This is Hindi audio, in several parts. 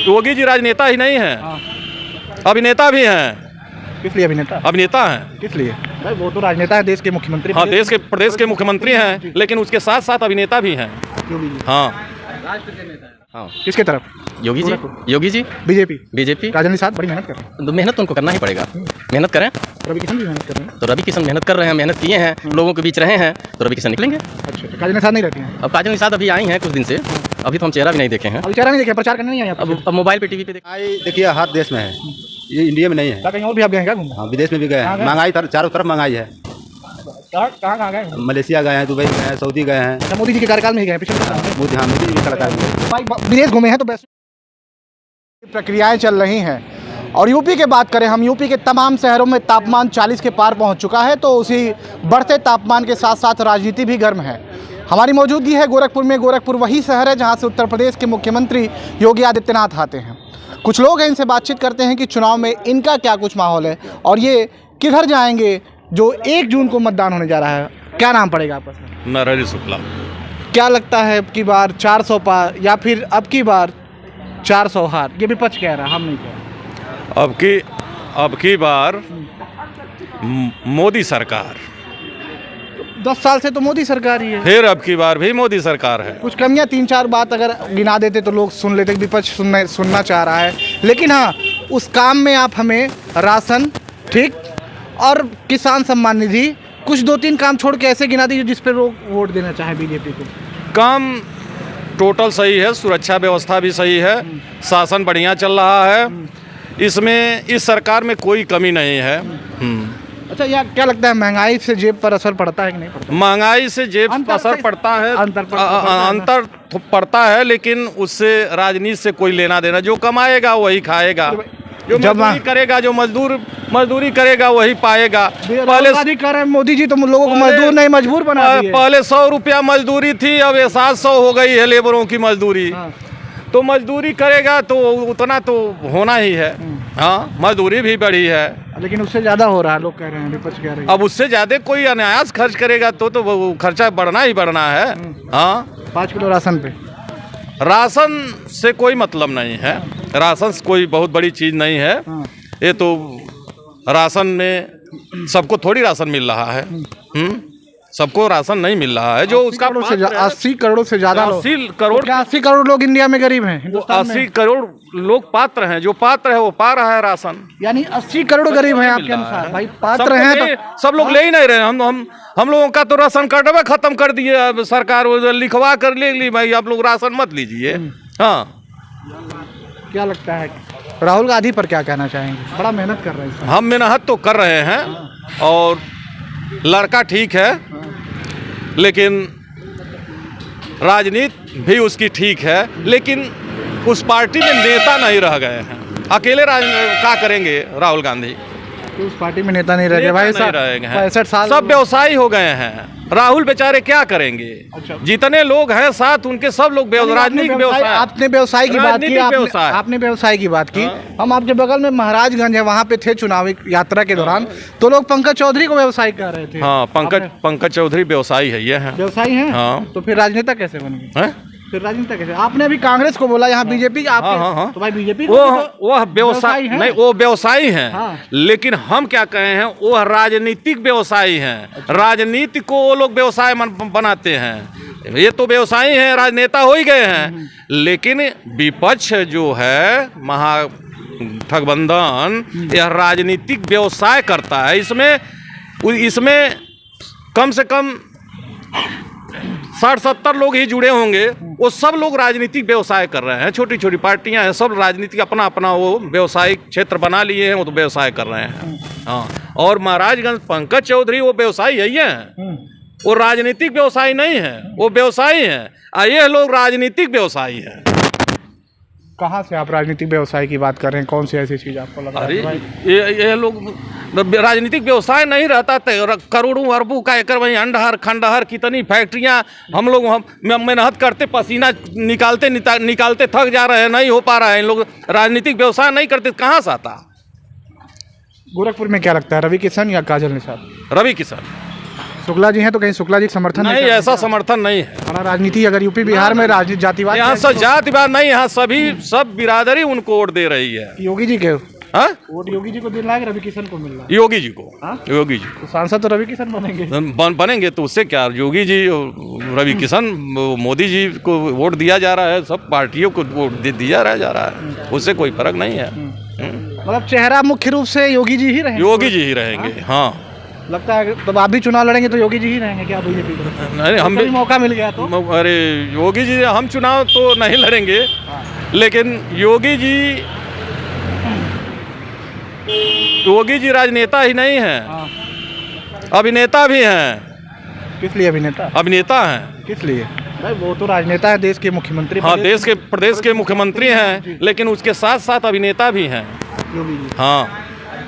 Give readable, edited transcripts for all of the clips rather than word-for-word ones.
योगी जी राजनेता ही नहीं है, अभिनेता भी हैं। किस लिए अभिनेता? अभिनेता हैं। किस लिए भाई? वो तो राजनेता है, देश के मुख्यमंत्री। हाँ, देश के प्रदेश के मुख्यमंत्री हैं, लेकिन उसके साथ साथ अभिनेता भी हैं। हाँ, हाँ, किसके तरफ? योगी जी बीजेपी राजन निषाद बड़ी मेहनत कर रहे हैं। तो मेहनत तो उनको करना ही पड़ेगा, मेहनत करें। रवि किशन भी मेहनत कर रहे हैं। तो रवि किशन मेहनत कर रहे हैं, मेहनत किए हैं, लोगों के बीच रहे हैं, तो रवि किशन निकलेंगे। अच्छा, तो काजल निषाद नहीं रहती हैं? अब काजल निषाद अभी आई हैं कुछ दिन से, अभी तो हम चेहरा भी नहीं देखे हैं। अभी चेहरा नहीं देखे, प्रचार करने नहीं आए आप? अब मोबाइल पे टीवी पे देखिए हर देश में है, ये इंडिया में नहीं है। कहीं और भी आप गए हैं क्या घूमने? हाँ, विदेश में भी गए हैं। महंगाई चारों तरफ महंगाई है। कहाँ गए? मलेशिया गए हैं, दुबई गए हैं, सऊदी गए हैं। अच्छा, मोदी जी के कार्यकाल में ही गए पिछले मोदी, हाँ, मोदी भी सरकार में। भाई विदेश घूमे हैं तो बेस्ट प्रक्रियाएं चल रही हैं। और यूपी की बात करें हम, यूपी के तमाम शहरों में तापमान 40 के पार पहुंच चुका है। तो उसी बढ़ते तापमान के साथ साथ राजनीति भी गर्म है। हमारी मौजूदगी है गोरखपुर में। गोरखपुर वही शहर है जहां से उत्तर प्रदेश के मुख्यमंत्री योगी आदित्यनाथ आते हैं। कुछ लोग हैं, इनसे बातचीत करते हैं कि चुनाव में इनका क्या कुछ माहौल है और ये किधर जाएंगे जो 1 जून को मतदान होने जा रहा है। क्या नाम पड़ेगा आपस में? नरहरि शुक्ला। क्या लगता है अब की बार 400 पार या फिर अब की बार 400 हार? ये विपक्ष कह रहा है, हम नहीं कह रहे। अब की बार मोदी सरकार। 10 साल से तो मोदी सरकार ही है। फिर अब की बार भी मोदी सरकार है। कुछ कमियां 3-4 बात अगर गिना देते तो लोग सुन लेते कि विपक्ष सुनना चाह रहा है। लेकिन हाँ, उस काम में आप हमें राशन ठीक और किसान सम्मान निधि, कुछ 2-3 काम छोड़ के ऐसे गिना दीजिए जिस पर लोग वोट देना चाहे बीजेपी को। काम टोटल सही है, सुरक्षा व्यवस्था भी सही है, शासन बढ़िया चल रहा है, इसमें इस सरकार में कोई कमी नहीं है। अच्छा, यार क्या लगता है महंगाई से जेब पर असर पड़ता है कि नहीं पड़ता? महंगाई से जेब पर असर पड़ता है, अंतर पड़ता है, लेकिन उससे राजनीति से कोई लेना देना। जो कमाएगा वही खाएगा, जो मजदूरी करेगा, जो मजदूरी करेगा वही पाएगा। पहले कर रहे मोदी जी तो लोगों को मजदूर नहीं मजबूर बना दिए। पहले 100 रुपया मजदूरी थी, अब ये 700 हो गई है लेबरों की मजदूरी। तो मजदूरी करेगा तो उतना तो होना ही है। हाँ, मजदूरी भी बढ़ी है, लेकिन उससे ज्यादा हो रहा है, लोग कह रहे हैं, विपक्ष कह रहे हैं। अब उससे ज्यादा कोई अनायास खर्च करेगा तो वो खर्चा बढ़ना ही बढ़ना है। हाँ, 5 किलो राशन पे। राशन से कोई मतलब नहीं है, राशन कोई बहुत बड़ी चीज़ नहीं है। ये तो राशन में सबको थोड़ी राशन मिल रहा है। सबको राशन नहीं मिल रहा है। जो उसका 80 करोड़ से ज़्यादा 80 करोड़ लोग इंडिया में गरीब हैं। 80 करोड़ लोग पात्र हैं, जो पात्र है वो पा रहा है राशन। यानी 80 करोड़ गरीब हैं आपके अनुसार? भाई पात्र हैं तो सब लोग ले ही नहीं रहे। हम लोगों का तो राशन कार्ड खत्म कर दिए सरकार, लिखवा कर ले ली भाई आप लोग राशन मत लीजिए। हाँ, क्या लगता है राहुल गांधी पर क्या कहना चाहेंगे? बड़ा मेहनत कर रहे हैं। हम मेहनत तो कर रहे हैं और लड़का ठीक है, लेकिन राजनीति भी उसकी ठीक है, लेकिन उस पार्टी में नेता नहीं रह गए हैं। अकेले क्या करेंगे राहुल गांधी? तो उस पार्टी में नेता नहीं रह गए भाई, 65 साल सब व्यवसायी हो गए हैं। राहुल बेचारे क्या करेंगे? अच्छा। जितने लोग हैं साथ उनके सब लोग राजनीतिक व्यवसाय। आपने व्यवसाय की बात की, आपने व्यवसाय की बात की। हम आपके बगल में महाराजगंज है, वहाँ पे थे चुनावी यात्रा के दौरान, तो लोग पंकज चौधरी को व्यवसायी कह रहे थे। हाँ, पंकज चौधरी व्यवसायी है, ये है व्यवसायी है। हाँ, तो फिर राजनेता कैसे बन गए? फिर राजनीति कैसे? आपने अभी कांग्रेस को बोला, यहाँ बीजेपी। हाँ। तो भाई बीजेपी वो व्यवसाय नहीं, वो व्यवसायी हैं। हाँ। लेकिन हम क्या कहे हैं, वो राजनीतिक व्यवसायी हैं। अच्छा। राजनीति को वो लोग व्यवसाय बनाते हैं। ये तो व्यवसायी हैं, राजनेता हो ही गए हैं। लेकिन विपक्ष जो है महागठबंधन, यह राजनीतिक व्यवसाय करता है। इसमें कम से कम 60-70 लोग ही जुड़े होंगे। वो सब लोग राजनीतिक व्यवसाय कर रहे हैं। छोटी छोटी पार्टियां हैं, सब राजनीतिक अपना अपना वो व्यवसायिक क्षेत्र बना लिए हैं, वो तो व्यवसाय कर रहे हैं। हाँ, और महाराजगंज पंकज चौधरी वो व्यवसायी है, ये हैं। वो राजनीतिक व्यवसायी नहीं है, वो व्यवसायी हैं। ये लोग राजनीतिक व्यवसायी हैं। कहाँ से आप राजनीतिक व्यवसाय की बात कर रहे हैं? कौन सी ऐसी चीज़ आपको लग रहा है? अरे ये लोग राजनीतिक व्यवसाय नहीं रहता तो करोड़ों अरबों का एकड़ वहीं अंडहर खंडहर कितनी फैक्ट्रियाँ हम लोग मेहनत करते, पसीना निकालते थक जा रहे हैं, नहीं हो पा रहा है। इन लोग राजनीतिक व्यवसाय नहीं करते, कहाँ से आता? गोरखपुर में क्या लगता है, रवि किशन या काजल निषाद? रवि किशन। शुक्ला जी हैं तो कहीं शुक्ला जी का समर्थन नहीं, करते? ऐसा समर्थन नहीं है। बड़ा राजनीति अगर यूपी बिहार में राजनीति जातिवाद यहाँ जाएगी सब जातिवाद नहीं, यहाँ सब बिरादरी उनको वोट दे रही है। तो योगी जी के हाँ? वोट योगी जी को दिल रहा रवि किशन को मिल रहा है? योगी जी को। हाँ? योगी जी तो सांसद तो रवि किशन बनेंगे। बनेंगे तो उससे क्या, योगी जी, रवि किशन, मोदी जी को वोट दिया जा रहा है, सब पार्टियों को वोट दिया जा रहा है, उससे कोई फर्क नहीं है। मतलब चेहरा मुख्य रूप से योगी जी ही रहेंगे? योगी जी ही रहेंगे। हाँ, लगता है तब आप भी चुनाव लड़ेंगे तो योगी जी ही रहेंगे क्या बीजेपी को? नहीं, हम भी मौका मिल गया तो? अरे योगी जी, हम चुनाव तो नहीं लड़ेंगे, लेकिन योगी जी राजनेता ही नहीं है, अभिनेता भी हैं। किस लिए अभिनेता? अभिनेता हैं। किस लिए? भाई वो तो राजनेता है, देश के मुख्यमंत्री। हाँ, प्रदेश के मुख्यमंत्री हैं, लेकिन उसके साथ साथ अभिनेता भी हैं। योगी जी हाँ,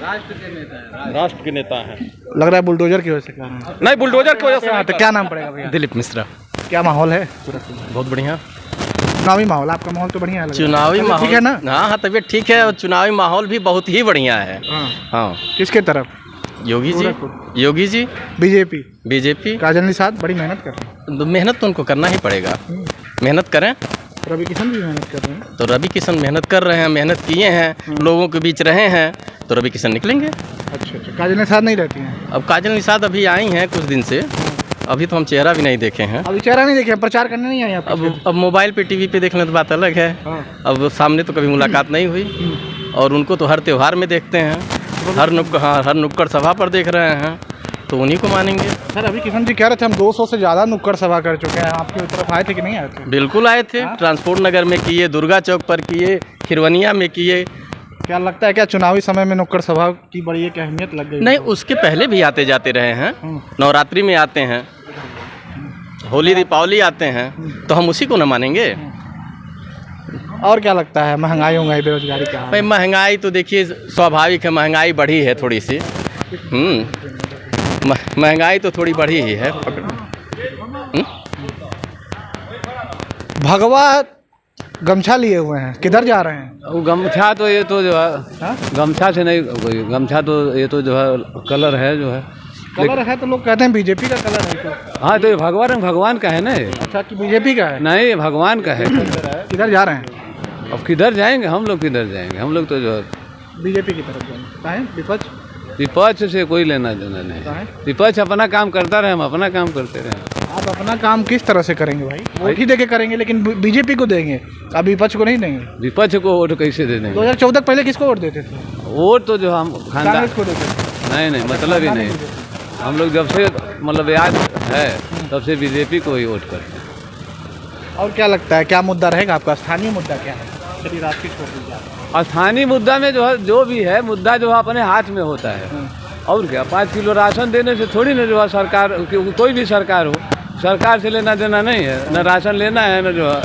राष्ट्र के नेता हैं। लग रहा है बुलडोजर की वजह से कर रहे हैं। नहीं, बुलडोजर की वजह से नहीं तो क्या नाम पड़ेगा भैया? दिलीप मिश्रा। क्या माहौल है? बहुत बढ़िया चुनावी माहौल, आपका माहौल तो बढ़िया है। चुनावी माहौल ठीक है ना? हाँ, तबीयत ठीक है और चुनावी माहौल भी बहुत ही बढ़िया है। हाँ, किसके तरफ? योगी जी, बीजेपी। काजल निषाद बड़ी मेहनत कर रहे हैं। मेहनत तो उनको करना ही पड़ेगा, मेहनत करें। रवि किशन भी मेहनत कर रहे हैं। तो रवि किशन मेहनत कर रहे हैं, मेहनत किए हैं, लोगों के बीच रहे हैं, तो रवि किशन निकलेंगे। अच्छा, काजल निषाद नहीं रहती हैं? अब काजल निषाद अभी आई हैं कुछ दिन से, अभी तो हम चेहरा भी नहीं देखे हैं। अभी चेहरा नहीं देखे, प्रचार करने नहीं आए आप? अब मोबाइल पे, टीवी पे देखने तो बात अलग है। अब सामने तो कभी मुलाकात नहीं हुई, और उनको तो हर त्योहार में देखते हैं, हर नुक्कड़ सभा पर देख रहे हैं, तो उन्हीं को मानेंगे। सर, रवि किशन जी कह रहे थे हम 200 से ज़्यादा नुक्कड़ सभा कर चुके हैं, आपकी तरफ आए थे कि नहीं आए थे? बिल्कुल आए थे। ट्रांसपोर्ट नगर में किए, दुर्गा चौक पर किए, खिरवनिया में किए। क्या लगता है क्या चुनावी समय में नुक्कड़ सभा की बड़ी एक अहमियत लग गई? नहीं, उसके पहले भी आते जाते रहे हैं, नवरात्रि में आते हैं, होली दीपावली आते हैं, तो हम उसी को न मानेंगे। और क्या लगता है, महंगाई बेरोजगारी क्या है? भाई महंगाई तो देखिए स्वाभाविक है, महंगाई बढ़ी है थोड़ी सी। महंगाई तो थोड़ी बढ़ी ही है। भगवा गमछा लिए हुए हैं, किधर जा रहे हैं? वो गमछा तो ये तो जो है, गमछा से नहीं, गमछा तो ये तो जो है कलर है, जो है कलर है, तो लोग कहते हैं बीजेपी का कलर है तो। हाँ, तो ये भगवान का है ना। अच्छा, कि बीजेपी का है? नहीं, ये भगवान का है। किधर जा रहे हैं? अब किधर जाएंगे हम लोग, किधर जाएंगे हम लोग, तो जो है बीजेपी की तरफ जाएंगे। विपक्ष से कोई लेना देना नहीं। विपक्ष अपना काम करता रहे, हम अपना काम करते रहे। आप अपना काम किस तरह से करेंगे भाई? वोट ही देके करेंगे, लेकिन बीजेपी को देंगे, अब विपक्ष को नहीं देंगे। विपक्ष को वोट कैसे दे देंगे? 2014 पहले किसको वोट देते थे? वोट तो जो हम खानदान कांग्रेस को देते थे। नहीं, मतलब ही नहीं। हम लोग जब से मतलब याद है तब से बीजेपी को ही वोट करते हैं। और क्या लगता है क्या मुद्दा रहेगा आपका? स्थानीय मुद्दा क्या है? चलिए राष्ट्रीय छोड़ दीजिए। स्थानीय मुद्दा में जो है, जो भी है मुद्दा जो है अपने हाथ में होता है। और क्या, 5 किलो राशन देने से थोड़ी ना जो है सरकार, कोई भी सरकार हो, सरकार से लेना देना नहीं है, न राशन लेना है, न जो है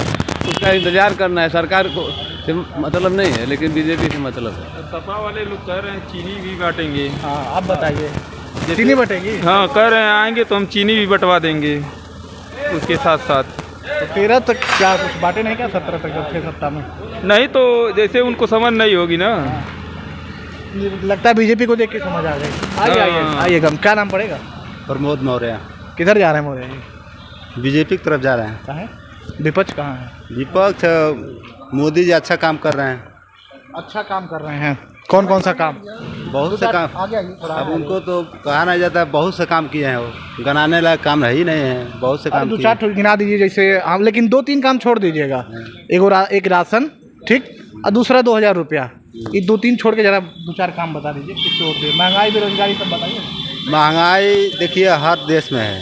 उसका इंतजार करना है। सरकार को से मतलब नहीं है, लेकिन बीजेपी से मतलब है। सपा वाले लोग कह रहे हैं चीनी भी बांटेंगे। हाँ, आप बताइए। चीनी बटेगी? हाँ, कह रहे हैं आएंगे तो हम चीनी भी बंटवा देंगे उसके साथ साथ। तो 13 तक क्या कुछ बांटे नहीं क्या? 17 तक जब थे सत्ता में? नहीं तो जैसे उनको समझ नहीं होगी ना। लगता है बीजेपी को देख के समझ आ गई। आइएगा। क्या नाम पड़ेगा? प्रमोद मौर्य। किधर जा रहे हैं मौर्य जी? बीजेपी की तरफ जा रहे हैं। कहाँ है? विपक्ष कहाँ है? विपक्ष मोदी जी अच्छा काम कर रहे हैं। अच्छा काम कर रहे हैं। कौन कौन सा काम? बहुत से काम। आगे आइए थोड़ा। अब उनको तो कहा नहीं जाता है, बहुत से काम किए हैं, वो गिनाने लायक काम ही नहीं है, बहुत से काम 2-4 ठो गिना दीजिए जैसे हम, लेकिन 2-3 काम छोड़ दीजिएगा। एक राशन, ठीक, और दूसरा 2000 रुपया। ये 2-3 छोड़ के जरा 2-4 काम बता दीजिए किसको वोट दें। महंगाई बेरोजगारी सब बताइए। महंगाई देखिए हर देश में है,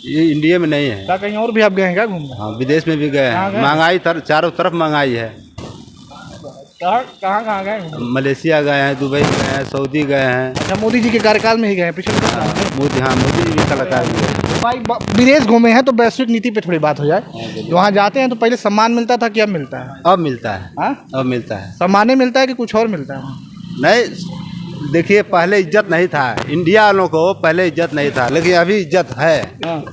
ये इंडिया में नहीं है। क्या कहीं और भी आप गए हैं क्या घूमने? हाँ, विदेश में भी गए हैं। महंगाई चारों तरफ महंगाई है। कहाँ गए? मलेशिया गए हैं, दुबई गए हैं, सऊदी गए हैं। अच्छा, मोदी जी के कार्यकाल में ही गए हैं पिछले? मोदी जी भी कलाकार भी है। भाई विदेश घूमे हैं तो वैश्विक नीति पे थोड़ी बात हो जाए। वहाँ जाते हैं तो पहले सम्मान मिलता था कि अब मिलता है? अब मिलता है। हाँ, अब मिलता है। सम्मान मिलता है कि कुछ और मिलता है? नहीं, देखिए पहले इज्जत नहीं था, इंडिया वालों को पहले इज्जत नहीं था, लेकिन अभी इज्जत है।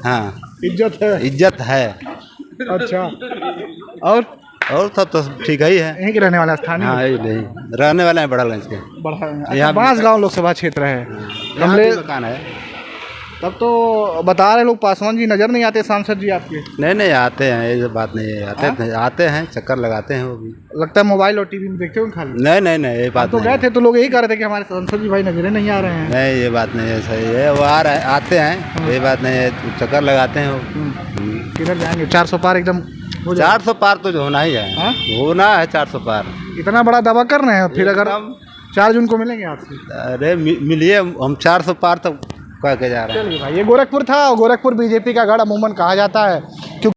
हाँ, इज्जत है। इज्जत है। अच्छा, और सब तो ठीक ही है। यहीं के रहने वाला स्थानीय? हाँ, यही नहीं रहने वाले हैं बड़ागंज के। बांसगांव लोकसभा क्षेत्र है। यहाँ भी मकान है। तब तो बता रहे लोग पासवान जी नज़र नहीं आते सांसद जी आपके। नहीं आते हैं, ये बात नहीं है, आते हैं, चक्कर लगाते हैं वो भी। लगता है मोबाइल और टीवी में देखते हो खाली। नहीं ये बात तो नहीं गए थे तो लोग यही कह रहे थे कि हमारे सांसद जी भाई नजरें नहीं आ रहे हैं। नहीं, ये बात नहीं है, सही है, वो आ रहे आते हैं, ये बात नहीं है, चक्कर लगाते हैं वो। किधर जाएंगे? 400 पार एकदम हो जाएगा। 400 पार तो जो होना ही है, हाँ? होना है 400 पार। इतना बड़ा दावा कर रहे हैं, फिर अगर 4 जून को मिलेंगे आपसे। अरे मिलिए, हम 400 पार तो कह के जा रहे हैं। चलिए भाई, ये गोरखपुर था और गोरखपुर बीजेपी का गढ़ अमूमन कहा जाता है क्योंकि